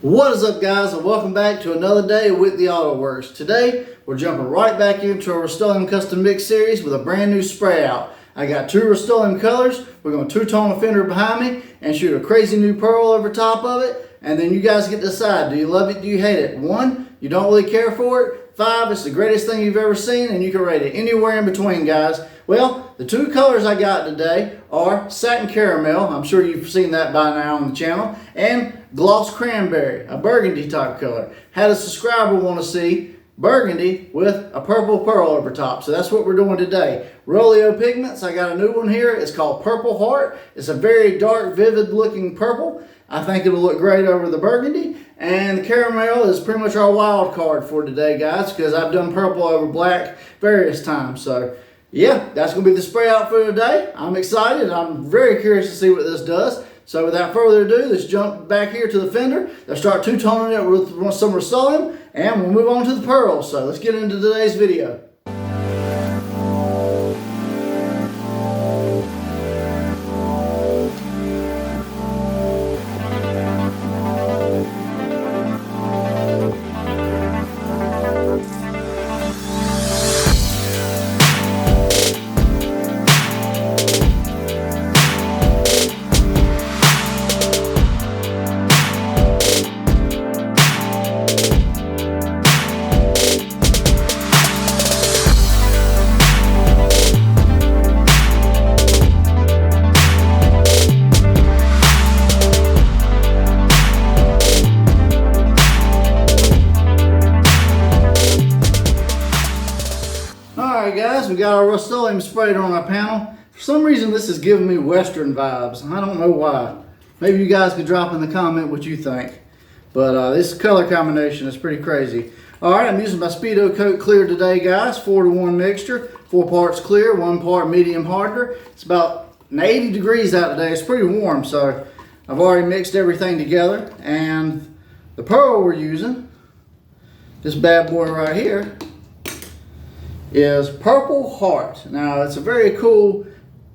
What is up, guys, and welcome back to another day with the Auto Works. Today we're jumping right back into our Rustoleum custom mix series with a brand new spray out. I got two Rustoleum colors. We're going to two-tone the fender behind me and shoot a crazy new pearl over top of it, and then you guys get to decide, do you love it, do you hate it? 1, you don't really care for it. 5, it's the greatest thing you've ever seen, and you can rate it anywhere in between, guys. Well, the two colors I got today are Satin Caramel, I'm sure you've seen that by now on the channel, and Gloss Cranberry, a burgundy type color. Had a subscriber want to see burgundy with a purple pearl over top, so that's what we're doing today. Rustoleum Pigments, I got a new one here. It's called Purple Heart. It's a very dark, vivid looking purple. I think it'll look great over the burgundy. And the caramel is pretty much our wild card for today, guys, because I've done purple over black various times. So yeah, that's going to be the spray out for today. I'm excited. I'm very curious to see what this does. So without further ado, let's jump back here to the fender. Let's start two-toning it with some Rustoleum, and we'll move on to the pearls. So let's get into today's video. Alright guys, we got our Rustoleum sprayed on our panel. For some reason this is giving me Western vibes. I don't know why. Maybe you guys could drop in the comment what you think. But this color combination is pretty crazy. Alright, I'm using my Speedo Coat Clear today, guys. 4-to-1 mixture. 4 parts clear, 1 part medium hardener. It's about 80 degrees out today. It's pretty warm, so I've already mixed everything together. And the pearl we're using, this bad boy right here, is Purple Heart. Now, it's a very cool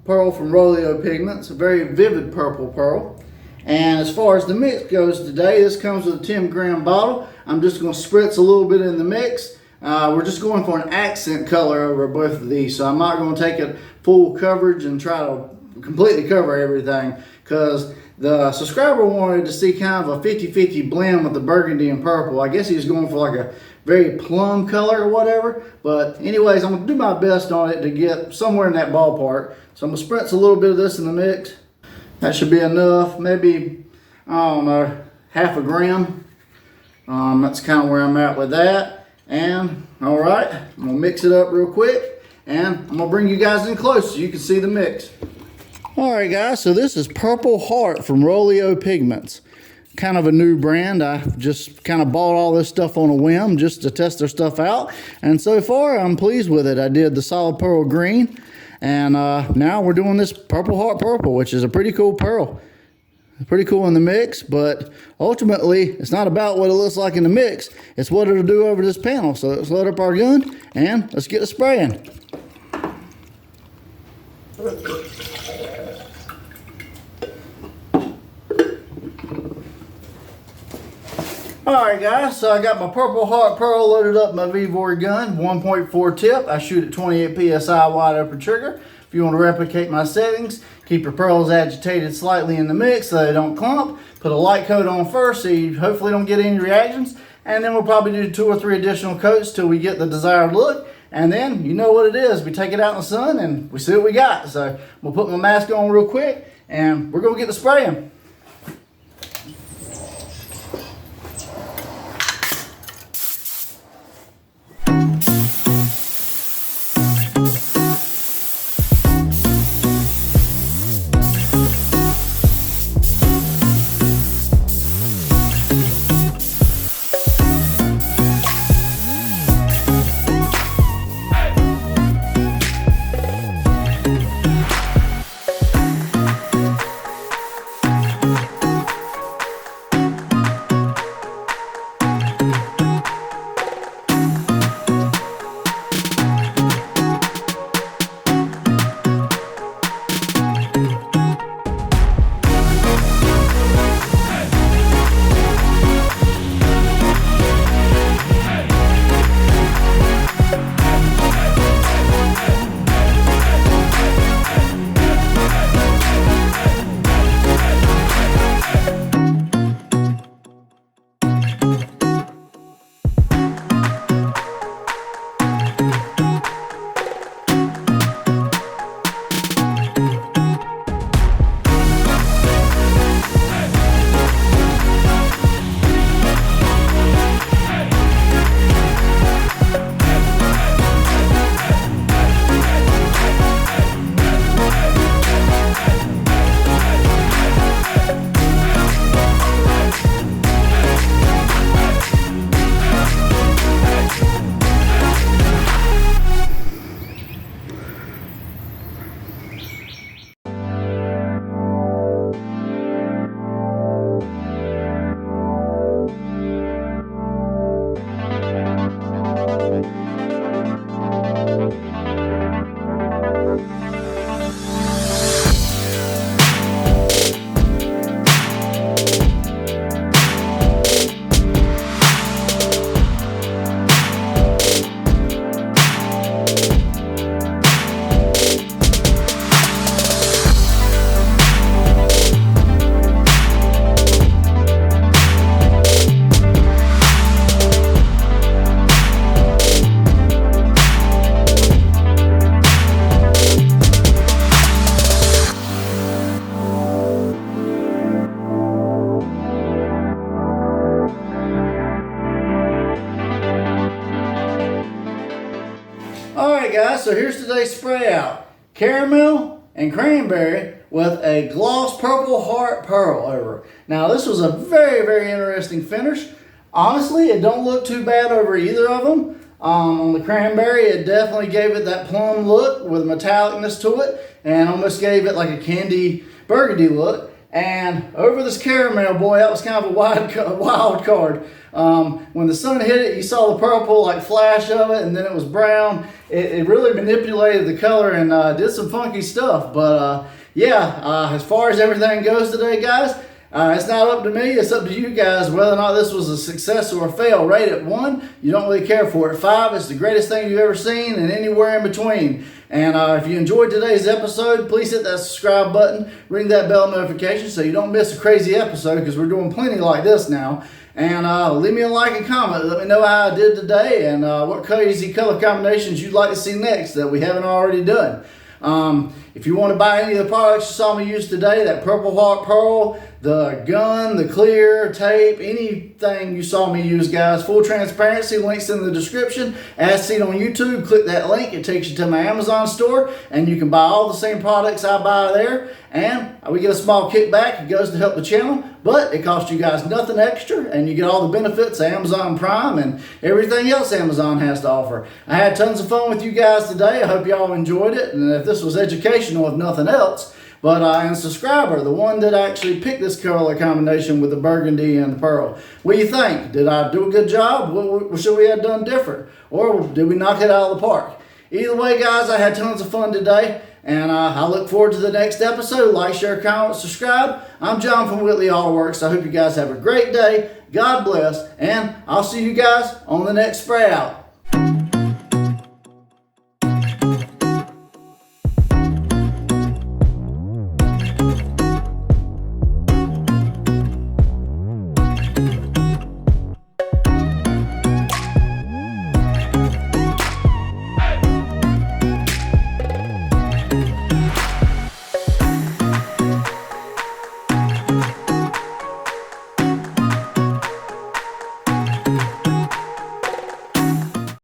pearl from Rustoleum Pigments, a very vivid purple pearl. And as far as the mix goes today, this comes with a 10-gram bottle. I'm just going to spritz a little bit in the mix. We're just going for an accent color over both of these, so I'm not going to take it full coverage and try to completely cover everything, because the subscriber wanted to see kind of a 50-50 blend with the burgundy and purple. I guess he was going for like a very plum color or whatever. But anyways, I'm going to do my best on it to get somewhere in that ballpark. So I'm going to spritz a little bit of this in the mix. That should be enough. Maybe, I don't know, half a gram. That's kind of where I'm at with that. And all right, I'm going to mix it up real quick. And I'm going to bring you guys in close so you can see the mix. Alright guys, so this is Purple Heart from Rustoleum Pigments. Kind of a new brand. I just kind of bought all this stuff on a whim just to test their stuff out. And so far, I'm pleased with it. I did the solid pearl green. And now we're doing this Purple Heart purple, which is a pretty cool pearl. Pretty cool in the mix, but ultimately, it's not about what it looks like in the mix. It's what it'll do over this panel. So let's load up our gun and let's get it spraying. Alright guys, so I got my Purple Heart Pearl loaded up my V-Void gun, 1.4 tip. I shoot at 28 PSI wide open trigger. If you want to replicate my settings, keep your pearls agitated slightly in the mix so they don't clump. Put a light coat on first so you hopefully don't get any reactions. And then we'll probably do 2 or 3 additional coats till we get the desired look. And then, you know what it is, we take it out in the sun and we see what we got. So, we'll put my mask on real quick and we're going to get the spraying. so here's today's spray out. Caramel and cranberry with a gloss purple heart pearl over. Now this was a very, very interesting finish. Honestly, it don't look too bad over either of them. On the cranberry, it definitely gave it that plum look with metallicness to it and almost gave it like a candy burgundy look. And over this caramel, boy, that was kind of a wild card. When the sun hit it, you saw the purple like flash of it, and then it was brown. It really manipulated the color and did some funky stuff. But yeah, as far as everything goes today, guys, it's not up to me. It's up to you guys whether or not this was a success or a fail. Rate it 1, you don't really care for it. 5, it's the greatest thing you've ever seen, and anywhere in between. And if you enjoyed today's episode, please hit that subscribe button, ring that bell notification so you don't miss a crazy episode, because we're doing plenty like this now. And leave me a like and comment. Let me know how I did today and what crazy color combinations you'd like to see next that we haven't already done. If you want to buy any of the products you saw me use today, that purple heart pearl, the gun, the clear tape, anything you saw me use, guys, full transparency, links in the description. As seen on YouTube, click that link. It takes you to my Amazon store, and you can buy all the same products I buy there. And we get a small kickback. It goes to help the channel, but it costs you guys nothing extra, and you get all the benefits of Amazon Prime and everything else Amazon has to offer. I had tons of fun with you guys today. I hope y'all enjoyed it, and if this was educational, if nothing else. But and subscriber, the one that actually picked this color combination with the burgundy and the pearl. What do you think? Did I do a good job? What should we have done different? Or did we knock it out of the park? Either way, guys, I had tons of fun today. And I look forward to the next episode. Like, share, comment, subscribe. I'm John from Whitley Autoworks. I hope you guys have a great day. God bless. And I'll see you guys on the next spray out.